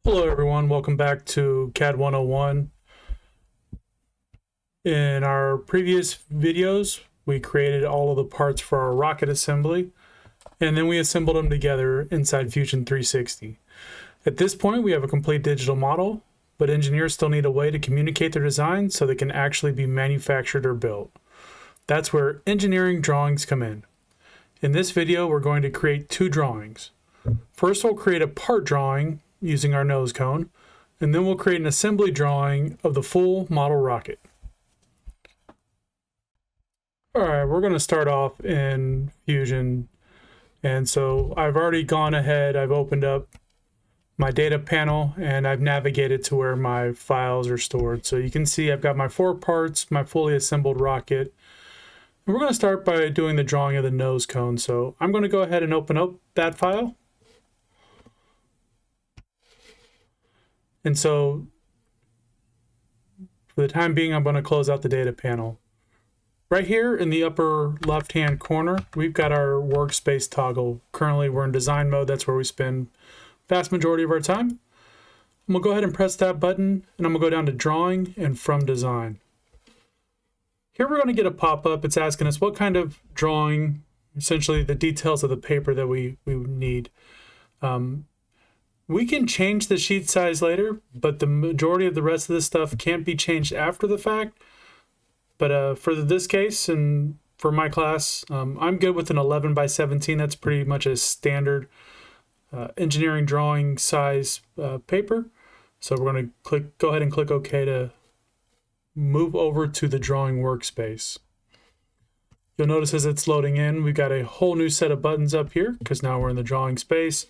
Hello everyone, welcome back to CAD 101. In our previous videos, we created all of the parts for our rocket assembly, and then we assembled them together inside Fusion 360. At this point, we have a complete digital model, but engineers still need a way to communicate their design so they can actually be manufactured or built. That's where engineering drawings come in. In this video, we're going to create two drawings. First, we'll create a part drawing using our nose cone, and then we'll create an assembly drawing of the full model rocket. All right, we're going to start off in Fusion, and so I've already gone ahead, I've opened up my data panel, and I've navigated to where my files are stored. So you can see I've got my 4 parts, my fully assembled rocket, and we're going to start by doing the drawing of the nose cone. So I'm going to go ahead and open up that file. And so for the time being, I'm going to close out the data panel. Right here in the upper left-hand corner, we've got our workspace toggle. Currently, we're in design mode. That's where we spend the vast majority of our time. I'm going to go ahead and press that button, and I'm going to go down to Drawing and From Design. Here we're going to get a pop-up. It's asking us what kind of drawing, essentially the details of the paper that we need. We can change the sheet size later, but the majority of the rest of this stuff can't be changed after the fact. But for this case and for my class, I'm good with an 11 by 17. That's pretty much a standard engineering drawing size paper. So we're going to go ahead and click OK to move over to the drawing workspace. You'll notice as it's loading in, we've got a whole new set of buttons up here because now we're in the drawing space.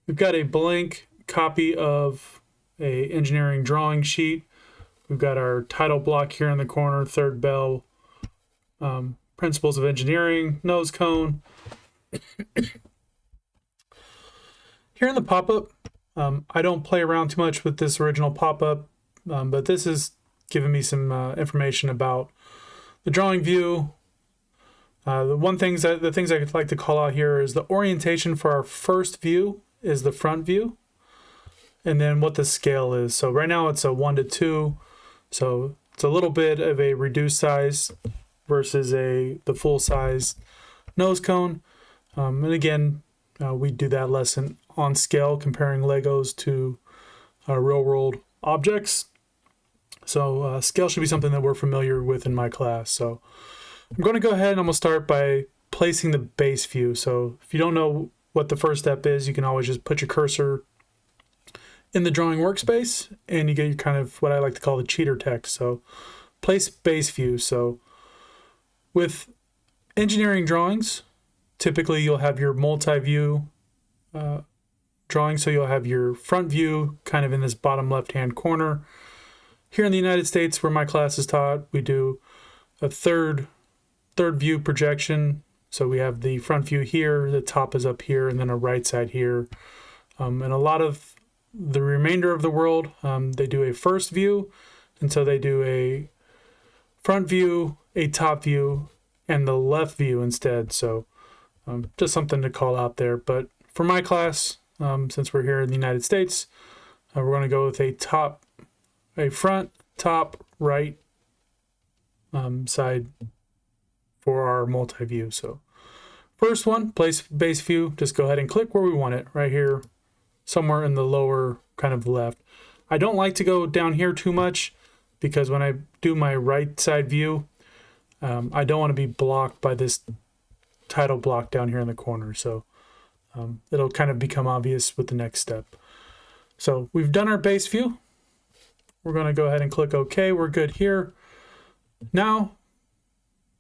We've got a blank copy of a engineering drawing sheet. We've got our title block here in the corner, third bell, principles of engineering, nose cone. Here in the pop-up, I don't play around too much with this original pop-up, but this is giving me some information about the drawing view. The things I'd like to call out here is the orientation for our first view is the front view, and then what the scale is. So right now it's a 1:2, so it's a little bit of a reduced size versus the full size nose cone. And again, we do that lesson on scale, comparing Legos to real world objects. So scale should be something that we're familiar with in my class. So I'm going to go ahead and I'm going to start by placing the base view. So if you don't know what the first step is, you can always just put your cursor in the drawing workspace and you get kind of what I like to call the cheater text. So place base view. So with engineering drawings, typically you'll have your multi-view drawing. So you'll have your front view kind of in this bottom left-hand corner. Here in the United States, where my class is taught, we do a third view projection. So we have the front view here, the top is up here, and then a right side here. And a lot of the remainder of the world, they do a first view, and so they do a front view, a top view, and the left view instead. So just something to call out there. But for my class, since we're here in the United States, we're going to go with a front, top, right side for our multi-view. So first one, place base view, just go ahead and click where we want it, right here, somewhere in the lower kind of left. I don't like to go down here too much because when I do my right side view, I don't want to be blocked by this title block down here in the corner. So it'll kind of become obvious with the next step. So we've done our base view. We're going to go ahead and click OK. We're good here. Now,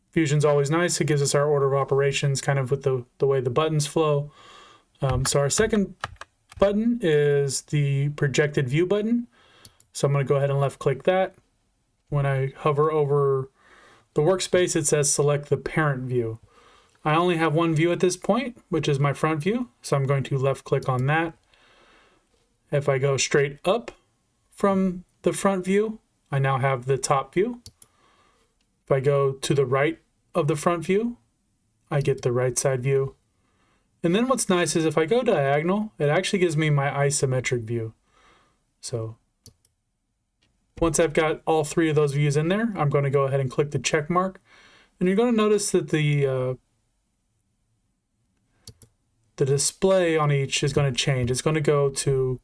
Fusion's always nice. It gives us our order of operations kind of with the way the buttons flow. So our second button is the projected view button. So I'm going to go ahead and left click that. When I hover over the workspace, it says select the parent view. I only have one view at this point, which is my front view. So I'm going to left click on that. If I go straight up from the front view, I now have the top view. If I go to the right of the front view, I get the right side view. And then what's nice is if I go diagonal, it actually gives me my isometric view. So once I've got all three of those views in there, I'm going to go ahead and click the check mark. And you're going to notice that the display on each is going to change. It's going to go to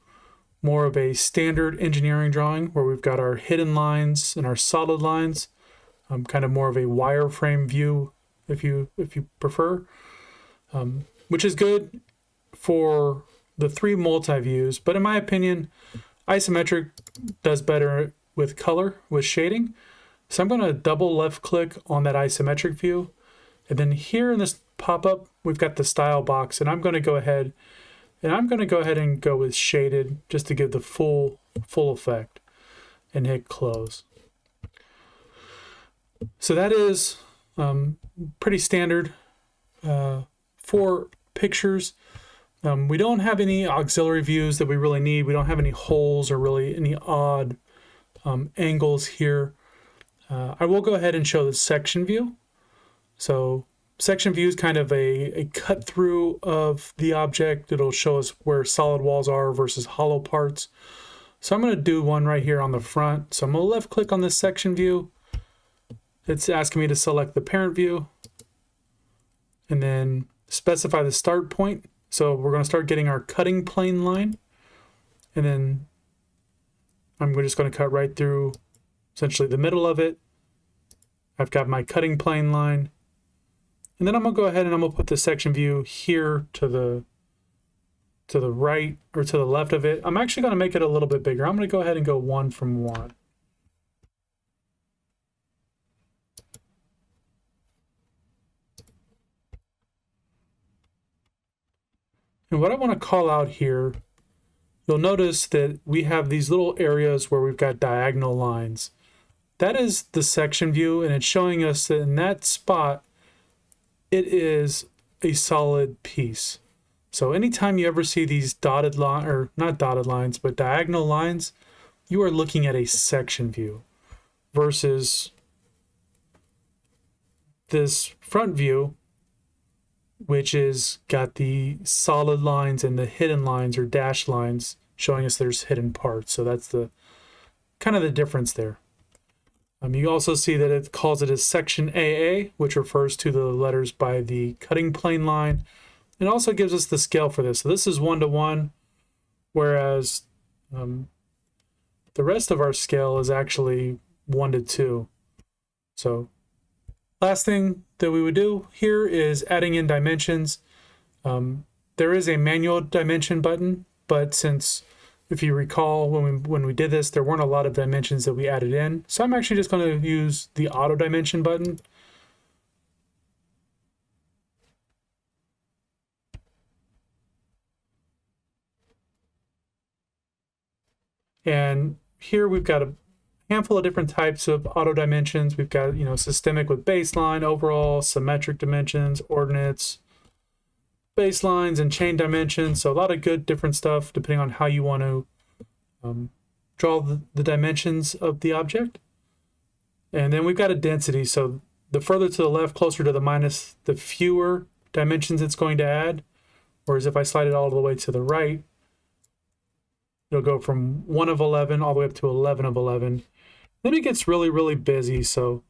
more of a standard engineering drawing where we've got our hidden lines and our solid lines, kind of more of a wireframe view if you prefer, which is good for the three multi-views. But in my opinion, isometric does better with color, with shading. So I'm going to double left click on that isometric view. And then here in this pop-up, we've got the style box, and I'm going to go ahead and go with shaded just to give the full effect, and hit close. So that is pretty standard for pictures. We don't have any auxiliary views that we really need. We don't have any holes or really any odd angles here. I will go ahead and show the section view. So section view is kind of a cut through of the object. It'll show us where solid walls are versus hollow parts. So I'm going to do one right here on the front. So I'm going to left click on this section view. It's asking me to select the parent view and then specify the start point. So we're going to start getting our cutting plane line. And then I'm just going to cut right through essentially the middle of it. I've got my cutting plane line. And then I'm going to go ahead and I'm going to put the section view here to the right or to the left of it. I'm actually going to make it a little bit bigger. I'm going to go ahead and go 1 from 1. And what I want to call out here, you'll notice that we have these little areas where we've got diagonal lines. That is the section view, and it's showing us that in that spot, it is a solid piece. So anytime you ever see these dotted line, or not dotted lines, but diagonal lines, you are looking at a section view versus this front view, which is got the solid lines and the hidden lines or dashed lines showing us there's hidden parts. So that's the kind of the difference there. You also see that it calls it a section AA, which refers to the letters by the cutting plane line. It also gives us the scale for this. So this is 1:1, whereas the rest of our scale is actually 1:2. So last thing that we would do here is adding in dimensions. There is a manual dimension button, but since, if you recall, when we did this, there weren't a lot of dimensions that we added in. So I'm actually just going to use the auto dimension button. And here we've got a handful of different types of auto dimensions. We've got, systemic with baseline, overall, symmetric dimensions, ordinates, baselines, and chain dimensions. So a lot of good different stuff depending on how you want to draw the dimensions of the object. And then we've got a density. So the further to the left, closer to the minus, the fewer dimensions it's going to add. Whereas if I slide it all the way to the right, it'll go from 1 of 11 all the way up to 11 of 11. Then it gets really, really busy. So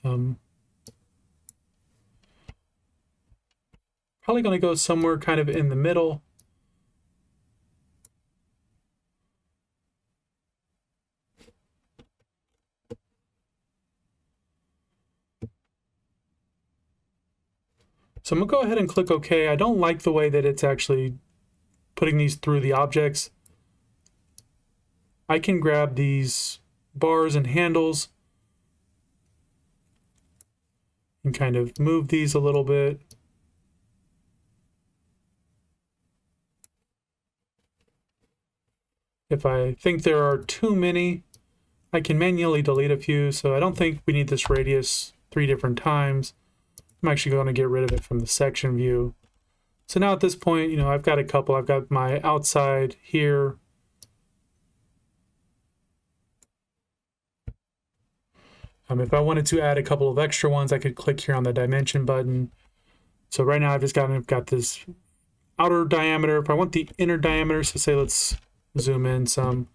probably going to go somewhere kind of in the middle. So I'm going to go ahead and click OK. I don't like the way that it's actually putting these through the objects. I can grab these bars and handles and kind of move these a little bit. If I think there are too many, I can manually delete a few. So I don't think we need this radius 3 different times. I'm actually going to get rid of it from the section view. So now at this point, I've got a couple. I've got my outside here. If I wanted to add a couple of extra ones, I could click here on the dimension button. So right now I've just got this outer diameter. If I want the inner diameter, so say let's zoom in some.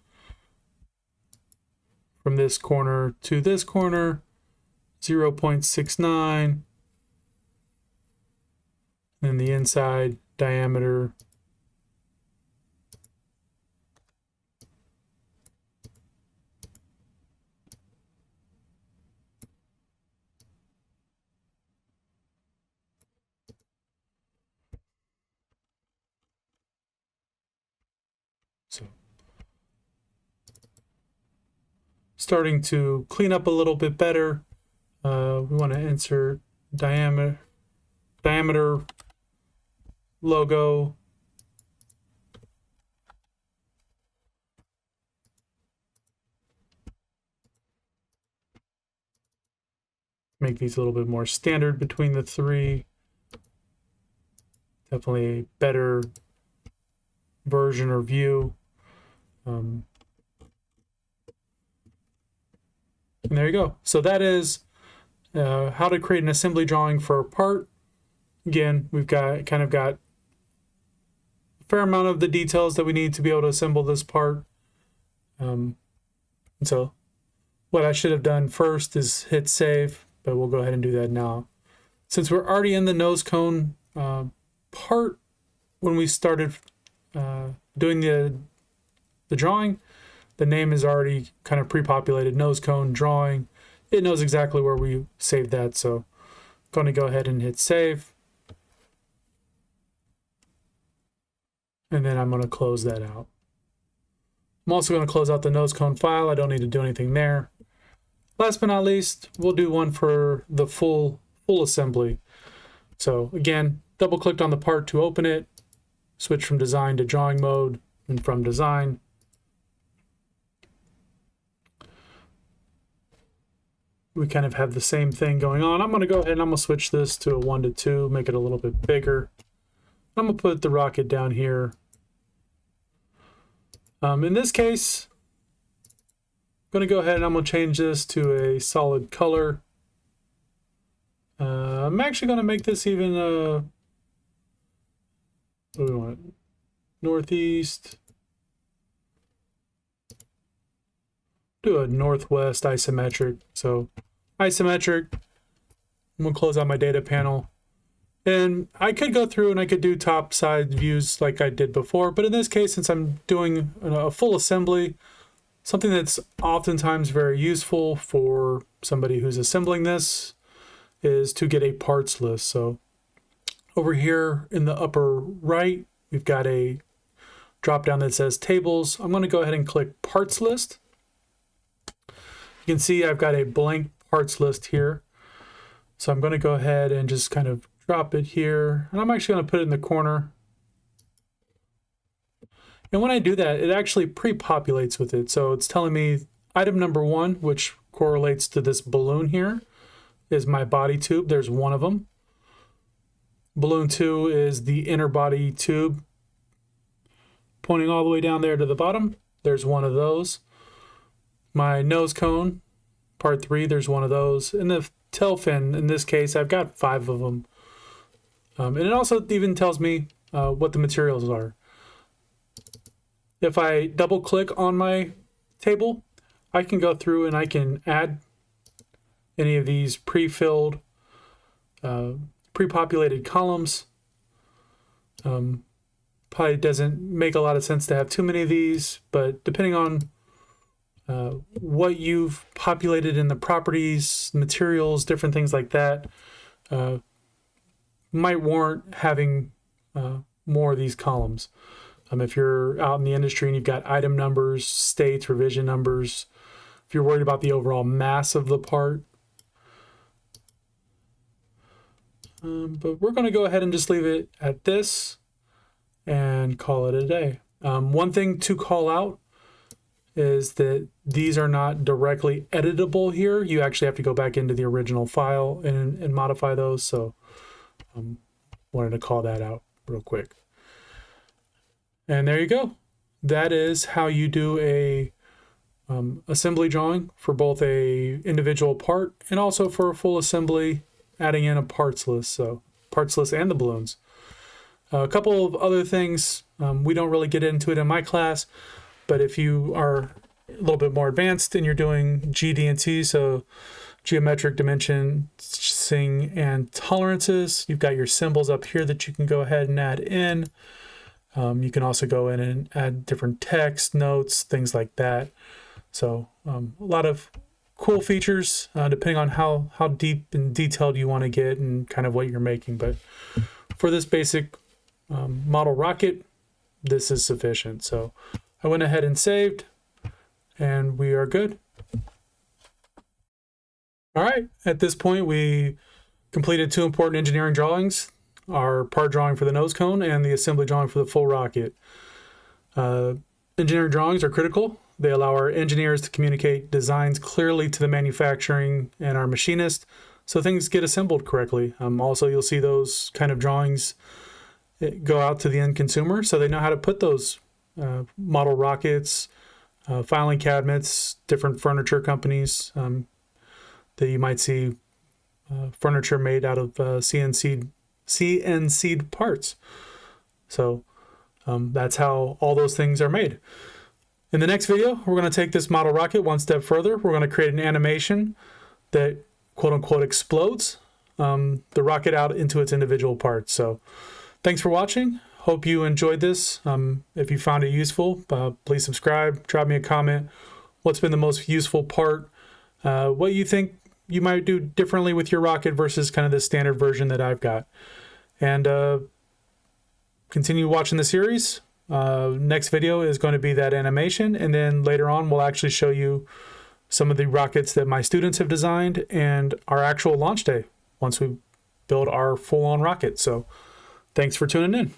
from this corner to this corner, 0.69, and the inside diameter so starting to clean up a little bit better. We want to insert diameter logo. Make these a little bit more standard between the three. Definitely a better version or view. And there you go. So that is how to create an assembly drawing for a part. Again, we've got a fair amount of the details that we need to be able to assemble this part. So what I should have done first is hit save, but we'll go ahead and do that now. Since we're already in the nose cone part, when we started doing the drawing, the name is already kind of pre-populated, nose cone drawing. It knows exactly where we saved that, so I'm going to go ahead and hit save. And then I'm going to close that out. I'm also going to close out the nose cone file. I don't need to do anything there. Last but not least, we'll do one for the full assembly. So again, double click on the part to open it, switch from design to drawing mode, and from design. We kind of have the same thing going on. I'm going to go ahead and I'm going to switch this to a 1:2, make it a little bit bigger. I'm going to put the rocket down here. In this case, I'm going to go ahead and I'm going to change this to a solid color. I'm actually going to make this even what do we want? Northeast. Do a northwest isometric. So isometric. I'm going to close out my data panel. And I could go through and I could do top side views like I did before, but in this case, since I'm doing a full assembly, something that's oftentimes very useful for somebody who's assembling this is to get a parts list. So over here in the upper right, we've got a drop down that says tables. I'm going to go ahead and click parts list. You can see I've got a blank parts list here. So I'm going to go ahead and just kind of drop it here, and I'm actually going to put it in the corner. And when I do that, it actually pre-populates with it. So it's telling me item number 1, which correlates to this balloon here, is my body tube. There's one of them. Balloon 2 is the inner body tube, pointing all the way down there to the bottom. There's one of those. My nose cone, part 3, there's one of those. And the tail fin, in this case, I've got 5 of them. And it also even tells me what the materials are. If I double click on my table, I can go through and I can add any of these pre-filled, pre-populated columns. Probably doesn't make a lot of sense to have too many of these, but depending on what you've populated in the properties, materials, different things like that, might warrant having more of these columns. If you're out in the industry and you've got item numbers, states, revision numbers, if you're worried about the overall mass of the part. But we're going to go ahead and just leave it at this and call it a day. One thing to call out is that these are not directly editable here. You actually have to go back into the original file and modify those. So wanted to call that out real quick. And there you go. That is how you do a assembly drawing for both a individual part and also for a full assembly, adding in a parts list. So parts list and the balloons. A couple of other things, we don't really get into it in my class, but if you are a little bit more advanced and you're doing GD&T, so geometric dimensioning and tolerances, you've got your symbols up here that you can go ahead and add in. You can also go in and add different text, notes, things like that. So a lot of cool features depending on how deep and detailed you want to get and kind of what you're making. But for this basic model rocket, this is sufficient. So I went ahead and saved, and we are good. All right, at this point we completed two important engineering drawings, our part drawing for the nose cone and the assembly drawing for the full rocket. Engineering drawings are critical. They allow our engineers to communicate designs clearly to the manufacturing and our machinist so things get assembled correctly. Also, you'll see those kind of drawings go out to the end consumer so they know how to put those model rockets, filing cabinets, different furniture companies that you might see furniture made out of CNC'd parts. So that's how all those things are made. In the next video, we're going to take this model rocket one step further. We're going to create an animation that quote unquote explodes the rocket out into its individual parts. So thanks for watching. Hope you enjoyed this. If you found it useful, please subscribe, drop me a comment. What's been the most useful part? What you think you might do differently with your rocket versus kind of the standard version that I've got. And continue watching the series. Next video is going to be that animation, and then later on we'll actually show you some of the rockets that my students have designed and our actual launch day once we build our full-on rocket. So thanks for tuning in.